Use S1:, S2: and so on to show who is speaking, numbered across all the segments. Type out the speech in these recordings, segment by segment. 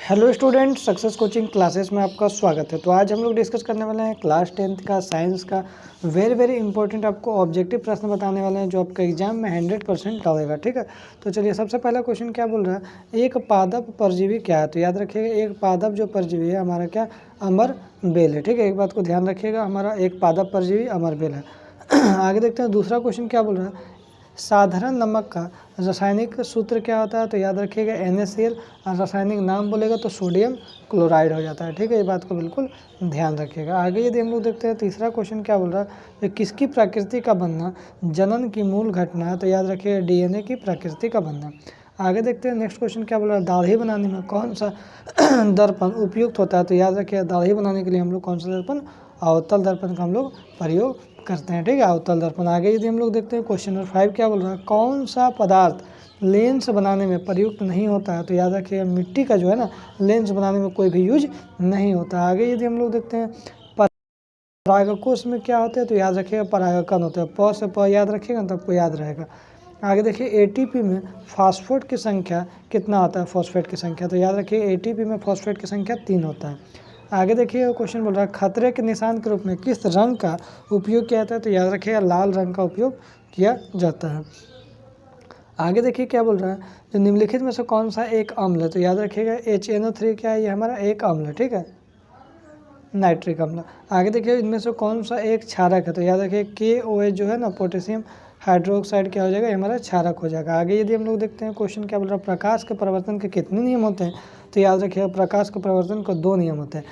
S1: Hello student, success coaching classes में आपका स्वागत है। तो आज हम लोग डिस्कस करने वाले हैं क्लास 10th का साइंस का वेरी इंपॉर्टेंट आपको ऑब्जेक्टिव प्रश्न बताने वाले हैं जो आपका एग्जाम में 100% डालेगा। ठीक है, तो चलिए सबसे पहला क्वेश्चन क्या बोल रहा है, एक पादप परजीवी क्या है। तो याद रखिएगा, एक पादप जो परजीवी है हमारा क्या, अमर बेल है। ठीक है, एक बात को ध्यान रखिएगा, हमारा एक पादप परजीवी अमर बेल है। आगे देखते हैं दूसरा क्वेश्चन क्या बोल रहा है, साधारण नमक का रासायनिक सूत्र क्या होता है। तो याद रखिएगा NaCl, और रासायनिक नाम बोलेगा तो सोडियम क्लोराइड हो जाता है। ठीक है, ये बात को बिल्कुल ध्यान रखिएगा। आगे यदि हम लोग देखते हैं तीसरा क्वेश्चन क्या बोल रहा है, कि किसकी प्रकृति का बनना जनन की मूल घटना है। तो याद रखिएगा DNA की प्रकृति का बनना। आगे देखते हैं नेक्स्ट क्वेश्चन क्या बोल रहा है, दाढ़ी बनाने में कौन सा दर्पण उपयुक्त होता है। तो याद रखिएगा, दाढ़ी बनाने के लिए हम लोग कौन सा दर्पण, अवतल दर्पण का हम लोग प्रयोग करते हैं। ठीक है, अवतल दर्पण। आगे यदि हम लोग देखते हैं क्वेश्चन नंबर 5 क्या बोल रहा है, कौन सा पदार्थ लेंस बनाने में प्रयुक्त नहीं होता है। तो याद रखिएगा, मिट्टी का जो है ना, लेंस बनाने में कोई भी यूज नहीं होता। आगे यदि हम लोग देखते हैं परागकोश में क्या होता है। तो याद रखिएगा, परागकण होता है। प से प याद रखिएगा तो आपको याद रहेगा। आगे देखिए ATP में फास्फेट की संख्या कितना होता है, फॉस्फेट की संख्या। तो याद रखिए ATP में फॉस्फेट की संख्या 3 होता है। आगे देखिए क्वेश्चन बोल रहा है, खतरे के निशान के रूप में किस रंग का उपयोग किया जाता है। तो याद रखिएगा, लाल रंग का उपयोग किया जाता है। आगे देखिए क्या बोल रहा है, जो निम्नलिखित में से कौन सा एक अम्ल है। तो याद रखिएगा HNO3 क्या है, ये हमारा एक अम्ल है। ठीक है, नाइट्रिक अम्ल। आगे देखिए इनमें से कौन सा एक क्षारक है। तो याद रखिए KOH जो है ना, पोटेशियम हाइड्रोक्साइड क्या हो जाएगा, ये हमारा क्षारक हो जाएगा। आगे यदि हम लोग देखते हैं क्वेश्चन क्या बोल रहा है, प्रकाश के परिवर्तन के कितने नियम होते हैं। तो याद रखिएगा, प्रकाश के परिवर्तन को 2 नियम होते हैं।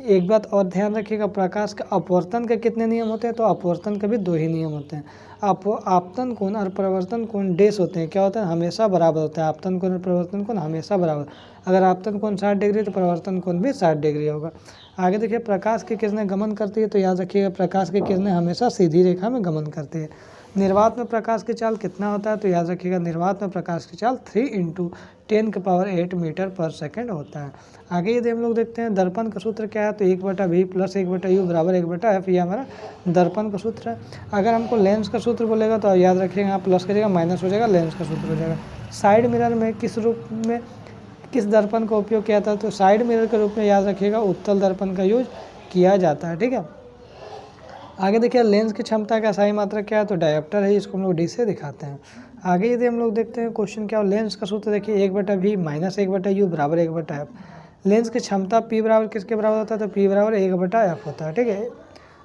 S1: एक बात और ध्यान रखिएगा, प्रकाश के अपवर्तन के कितने नियम होते हैं। तो अपवर्तन के भी 2 ही नियम होते हैं। आपतन कोण और परिवर्तन कोण डैश होते हैं, क्या होता है, हमेशा बराबर होता है। आपतन कोण और परिवर्तन कोण हमेशा बराबर। अगर आपतन कोण 60 डिग्री तो परिवर्तन कोण भी 60 डिग्री होगा। आगे देखिए, प्रकाश की किरणें गमन करती है। तो याद रखिएगा, प्रकाश की किरणें हमेशा सीधी रेखा में गमन करती है। निर्वात में प्रकाश की चाल कितना होता है। तो याद रखिएगा, निर्वात में प्रकाश की चाल 3 × 10⁸ मीटर/सेकंड होता है। आगे यदि हम लोग देखते हैं दर्पण का सूत्र क्या है। तो 1/v + 1/u = 1/f, ये हमारा दर्पण का सूत्र है। अगर हमको लेंस का सूत्र बोलेगा तो याद रखिएगा, यहाँ प्लस करिएगा माइनस हो जाएगा, लेंस का सूत्र हो जाएगा। साइड मिरर में किस रूप में किस दर्पण का उपयोग किया था। तो साइड मिरर के रूप में याद रखिएगा, उत्तल दर्पण का यूज किया जाता है। ठीक है, आगे देखिए लेंस की क्षमता का सही मात्रक क्या है। तो डायोप्टर है, इसको हम लोग D से दिखाते हैं। आगे यदि हम लोग देखते हैं क्वेश्चन क्या हो, लेंस का सूत्र देखिए 1/v - 1/u = 1/f। लेंस की क्षमता P बराबर किसके बराबर होता है। तो P बराबर 1/f होता है। ठीक है,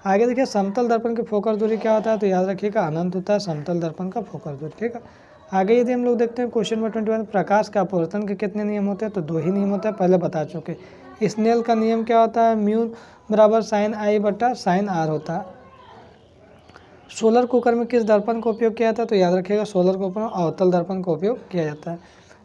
S1: आगे देखिए समतल दर्पण की फोकस दूरी क्या होता है। तो याद रखिएगा, अनंत होता है समतल दर्पण का फोकस दूरी। ठीक है, आगे यदि हम लोग देखते हैं क्वेश्चन नंबर 21, प्रकाश का अपवर्तन के कितने नियम होते हैं। तो 2 ही नियम होते हैं, पहले बता चुके। स्नेल का नियम क्या होता है, म्यू बराबर sin I/ sin R होता है। सोलर कुकर में किस दर्पण का उपयोग किया जाता है। तो याद रखिएगा, सोलर कुकर में अवतल दर्पण का उपयोग किया जाता है।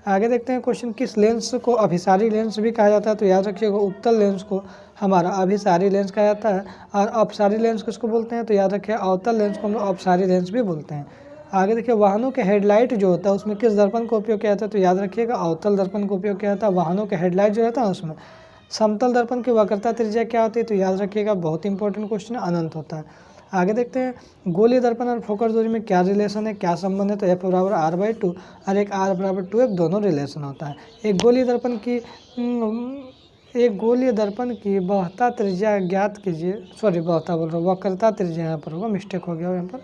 S1: आगे देखते हैं क्वेश्चन, किस लेंस को अभिसारी लेंस भी कहा जाता है। तो याद रखिएगा, उत्तल लेंस को हमारा अभिसारी लेंस कहा जाता है, और अपसारी लेंस किसको बोलते हैं। तो याद रखिए, अवतल लेंस को हम लोग अपसारी लेंस भी बोलते हैं। आगे देखिए, वाहनों के हेडलाइट जो होता है उसमें किस दर्पण का उपयोग किया जाता है। तो याद रखिएगा, अवतल दर्पण का उपयोग किया जाता है। वाहनों के हेडलाइट जो रहता है उसमें समतल दर्पण की वक्रता त्रिज्या क्या होती है। तो याद रखिएगा, बहुत इंपॉर्टेंट क्वेश्चन है, अनंत होता है। आगे देखते हैं, गोलीय दर्पण और फोकस दूरी में क्या रिलेशन है, क्या संबंध है। तो F = R/2 और एक R = 2F, दोनों रिलेशन होता है। एक गोलीय दर्पण की बहुता त्रिज्या ज्ञात कीजिए, सॉरी बहुता बोल रहा हूँ, वक्रता त्रिज्या यहाँ पर होगा, मिस्टेक हो गया यहाँ पर,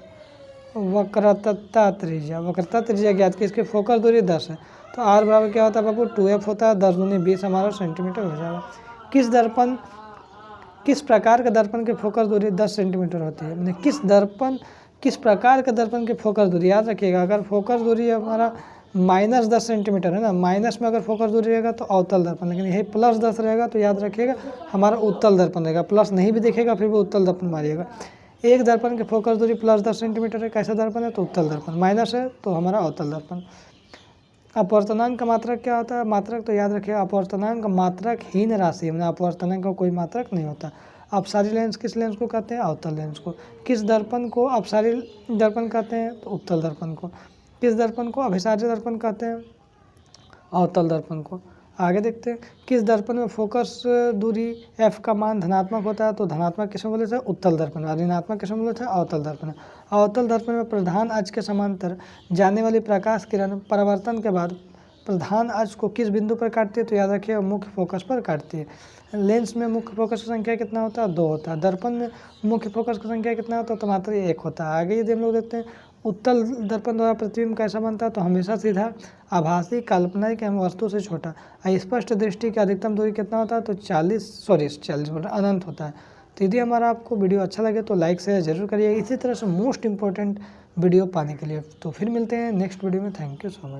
S1: वक्रता त्रिज्या ज्ञात की, इसकी फोकस दूरी 10 है। तो R बराबर क्या होता है बाबू, 2F होता है। 10 × 20 हमारा सेंटीमीटर हो जाएगा। किस प्रकार का दर्पण की फोकस दूरी 10 सेंटीमीटर होती है। मैंने किस प्रकार का दर्पण की फोकस दूरी, याद रखिएगा, अगर फोकस दूरी हमारा -10 सेंटीमीटर है ना, माइनस में अगर फोकस दूरी रहेगा तो अवतल दर्पण, लेकिन यही +10 रहेगा तो याद रखिएगा हमारा उत्तल दर्पण रहेगा। प्लस नहीं भी दिखेगा फिर भी उत्तल दर्पण मारिएगा। एक दर्पण की फोकस दूरी +10 सेंटीमीटर है, कैसा दर्पण है, तो उत्तल दर्पण। माइनस है तो हमारा अवतल दर्पण। अपवर्तनांक का मात्रक क्या होता है। मात्रक तो याद रखिएगा, अपवर्तनांक मात्रक हीन राशि है, अपवर्तनांक का कोई मात्रक नहीं होता। अपसारी लेंस किस लेंस को कहते हैं, अवतल लेंस को। किस दर्पण को अपसारी दर्पण कहते हैं, तो उत्तल दर्पण को। किस दर्पण को अभिसारी दर्पण कहते हैं, अवतल दर्पण को। आगे देखते हैं, किस दर्पण में फोकस दूरी F का मान धनात्मक होता है। तो धनात्मक किसमें बोले थे, उत्तल दर्पण, और ऋणात्मक किसमें बोले थे, अवतल दर्पण। अवतल दर्पण में प्रधान अक्ष के समांतर जाने वाली प्रकाश किरण परावर्तन के बाद प्रधान अक्ष को किस बिंदु पर काटती है, तो याद रखिए मुख्य फोकस पर काटती है। लेंस में मुख्य फोकस की संख्या कितना होता है, 2 होता है। दर्पण में मुख्य फोकस की संख्या कितना होता है, तो मात्र 1 होता है। आगे यदि हम लोग देखते हैं उत्तल दर्पण द्वारा प्रतिबिंब कैसा बनता है, तो हमेशा सीधा, आभासी, काल्पनिक एवं वस्तु से छोटा। स्पष्ट दृष्टि की अधिकतम दूरी कितना होता है, तो 40 अनंत होता है। तो यदि हमारा आपको वीडियो अच्छा लगे तो लाइक शेयर जरूर करिए इसी तरह से मोस्ट इंपॉर्टेंट वीडियो पाने के लिए। तो फिर मिलते हैं नेक्स्ट वीडियो में। Thank you so much.